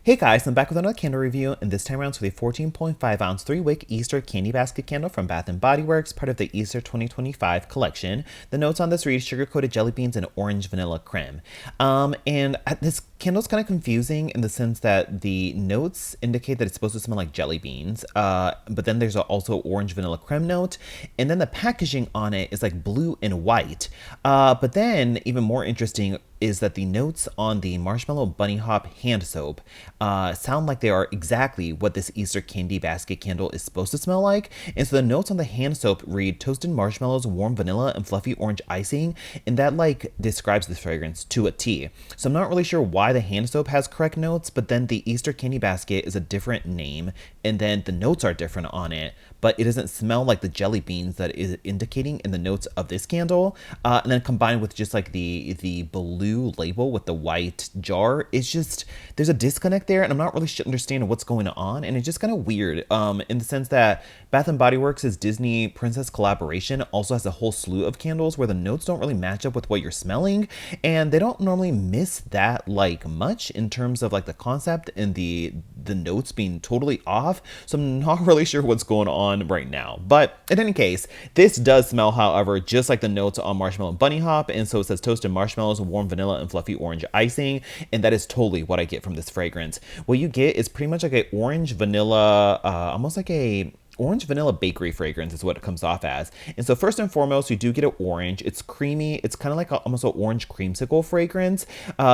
Hey guys, I'm back with another candle review, and this time around with a 14.5 ounce 3-wick Easter candy basket candle from Bath & Body Works, part of the Easter 2025 collection. The notes on this read sugar-coated jelly beans and orange vanilla creme. This candle's kind of confusing in the sense that the notes indicate that it's supposed to smell like jelly beans, but then there's also orange vanilla creme note, and then the packaging on it is like blue and white. But then, even more interesting, is that the notes on the Marshmallow Bunny Hop hand soap sound like they are exactly what this Easter candy basket candle is supposed to smell like. And so the notes on the hand soap read toasted marshmallows, warm vanilla, and fluffy orange icing, and that like describes this fragrance to a T. So I'm not really sure why the hand soap has correct notes, but then the Easter candy basket is a different name, and then the notes are different on it, but it doesn't smell like the jelly beans that is indicating in the notes of this candle. And then combined with just like the blue label with the white jar, it's just there's a disconnect there, and I'm not really understanding what's going on, and it's just kind of weird. In the sense that Bath and Body Works' Disney Princess collaboration also has a whole slew of candles where the notes don't really match up with what you're smelling, and they don't normally miss that like much in terms of like the concept and the notes being totally off. So I'm not really sure what's going on right now. But in any case, this does smell, however, just like the notes on Marshmallow Bunny Hop, and so it says toasted marshmallows, warm vanilla, and fluffy orange icing, and that is totally what I get from this fragrance. What you get is pretty much like a orange vanilla, almost like a orange vanilla bakery fragrance is what it comes off as. And so first and foremost, you do get an orange. It's creamy. It's kind of like almost an orange creamsicle fragrance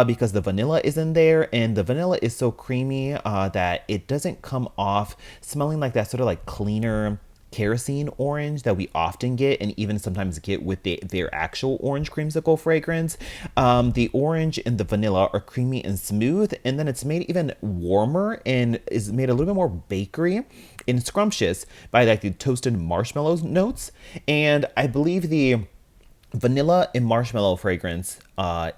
because the vanilla is in there, and the vanilla is so creamy that it doesn't come off smelling like that sort of like cleaner kerosene orange that we often get and even sometimes get with their actual orange creamsicle fragrance. The orange and the vanilla are creamy and smooth, and then it's made even warmer and is made a little bit more bakery and scrumptious by like the toasted marshmallows notes. And I believe the vanilla and marshmallow fragrance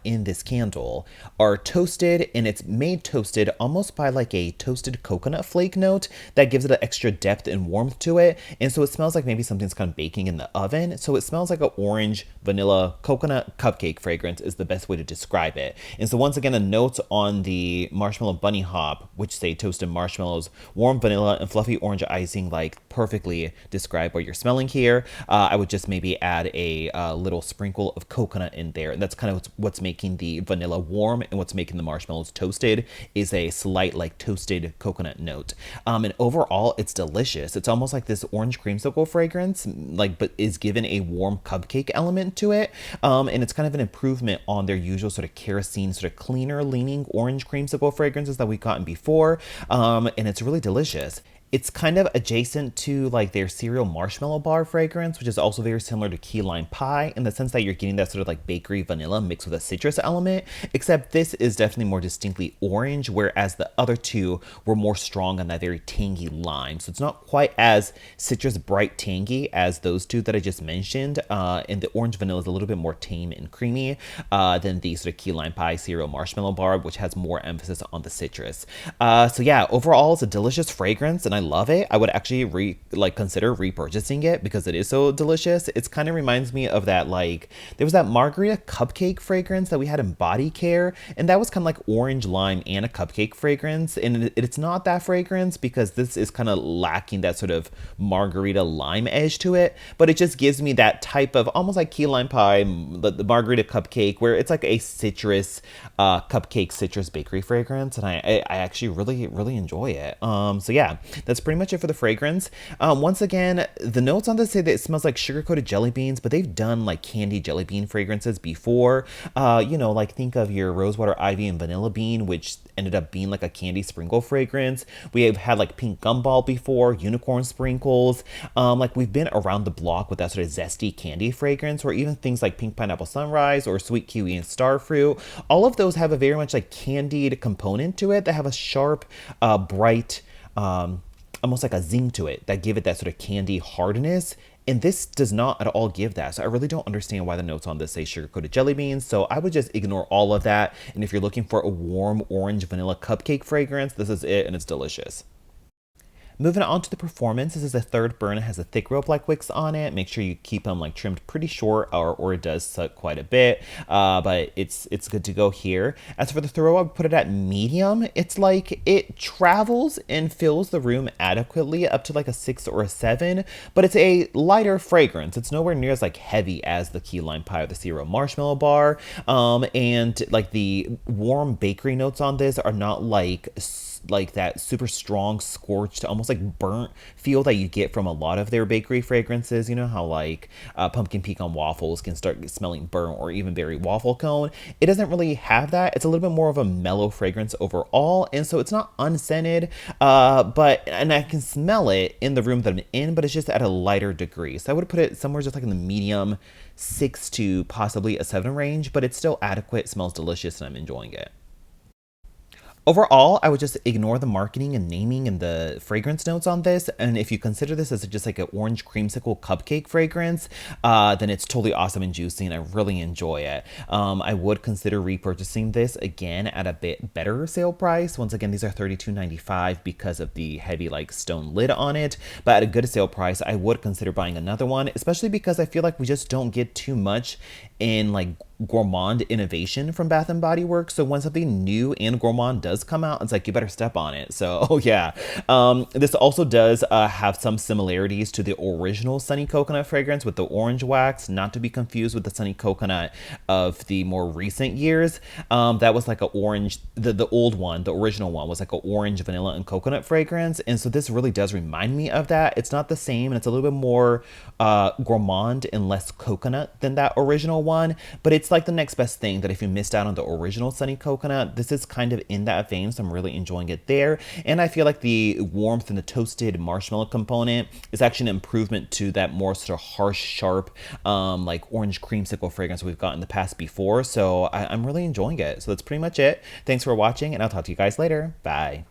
in this candle are toasted, and it's made toasted almost by like a toasted coconut flake note that gives it an extra depth and warmth to it. And so it smells like maybe something's kind of baking in the oven. So it smells like an orange vanilla coconut cupcake fragrance is the best way to describe it. And so once again, the notes on the Marshmallow Bunny Hop, which say toasted marshmallows, warm vanilla, and fluffy orange icing, like perfectly describe what you're smelling here. I would just maybe add a little sprinkle of coconut in there, and that's kind of what's making the vanilla warm, and what's making the marshmallows toasted is a slight like toasted coconut note. And overall, it's delicious. It's almost like this orange creamsicle fragrance, like, but is given a warm cupcake element to it. And it's kind of an improvement on their usual sort of kerosene, sort of cleaner leaning orange creamsicle fragrances that we've gotten before. And it's really delicious. It's kind of adjacent to like their cereal marshmallow bar fragrance, which is also very similar to key lime pie in the sense that you're getting that sort of like bakery vanilla mixed with a citrus element, except this is definitely more distinctly orange, whereas the other two were more strong on that very tangy lime. So it's not quite as citrus bright tangy as those two that I just mentioned. And the orange vanilla is a little bit more tame and creamy than the sort of key lime pie cereal marshmallow bar, which has more emphasis on the citrus. So yeah, overall, it's a delicious fragrance, and I love it. I would actually consider repurchasing it because it is so delicious. It's kind of reminds me of that, like there was that margarita cupcake fragrance that we had in body care, and that was kind of like orange lime and a cupcake fragrance, and it's not that fragrance because this is kind of lacking that sort of margarita lime edge to it, but it just gives me that type of almost like key lime pie, the margarita cupcake, where it's like a citrus cupcake citrus bakery fragrance, and I actually really enjoy it. So yeah, that's pretty much it for the fragrance. Once again, the notes on this say that it smells like sugar-coated jelly beans, but they've done like candy jelly bean fragrances before. Like think of your rosewater ivy and vanilla bean, which ended up being like a candy sprinkle fragrance. We have had like pink gumball before, unicorn sprinkles. Like we've been around the block with that sort of zesty candy fragrance, or even things like pink pineapple sunrise or sweet kiwi and starfruit. All of those have a very much like candied component to it that have a sharp, bright, almost like a zing to it that give it that sort of candy hardness. And this does not at all give that. So I really don't understand why the notes on this say sugar-coated jelly beans. So I would just ignore all of that. And if you're looking for a warm orange vanilla cupcake fragrance, this is it, and it's delicious. Moving on to the performance, this is a third burn. It has a thick rope-like wicks on it. Make sure you keep them like trimmed pretty short, or it does suck quite a bit. But it's good to go here. As for the throw, I would put it at medium. It's like it travels and fills the room adequately up to like a 6 or a 7, but it's a lighter fragrance. It's nowhere near as like heavy as the key lime pie or the zero marshmallow bar. And like the warm bakery notes on this are not like that super strong scorched, almost like burnt feel that you get from a lot of their bakery fragrances. You know how like pumpkin pecan waffles can start smelling burnt, or even berry waffle cone. It doesn't really have that. It's a little bit more of a mellow fragrance overall, and so it's not unscented, and I can smell it in the room that I'm in, but it's just at a lighter degree. So I would put it somewhere just like in the medium 6 to possibly a 7 range, but it's still adequate, smells delicious, and I'm enjoying it. Overall, I would just ignore the marketing and naming and the fragrance notes on this. And if you consider this as just like an orange creamsicle cupcake fragrance, then it's totally awesome and juicy, and I really enjoy it. I would consider repurchasing this again at a bit better sale price. Once again, these are $32.95 because of the heavy like stone lid on it. But at a good sale price, I would consider buying another one, especially because I feel like we just don't get too much in like gourmand innovation from Bath and Body Works. So when something new and gourmand does come out, it's like you better step on it. So yeah, this also does have some similarities to the original Sunny Coconut fragrance with the orange wax, not to be confused with the Sunny Coconut of the more recent years. That was like an orange, the old one, the original one was like an orange, vanilla, and coconut fragrance. And so this really does remind me of that. It's not the same, and it's a little bit more gourmand and less coconut than that original one, but it's like the next best thing. That if you missed out on the original Sunny Coconut, this is kind of in that vein, so I'm really enjoying it there. And I feel like the warmth and the toasted marshmallow component is actually an improvement to that more sort of harsh, sharp, like orange creamsicle fragrance we've got in the past before. So I'm really enjoying it. So that's pretty much it. Thanks for watching, and I'll talk to you guys later. Bye.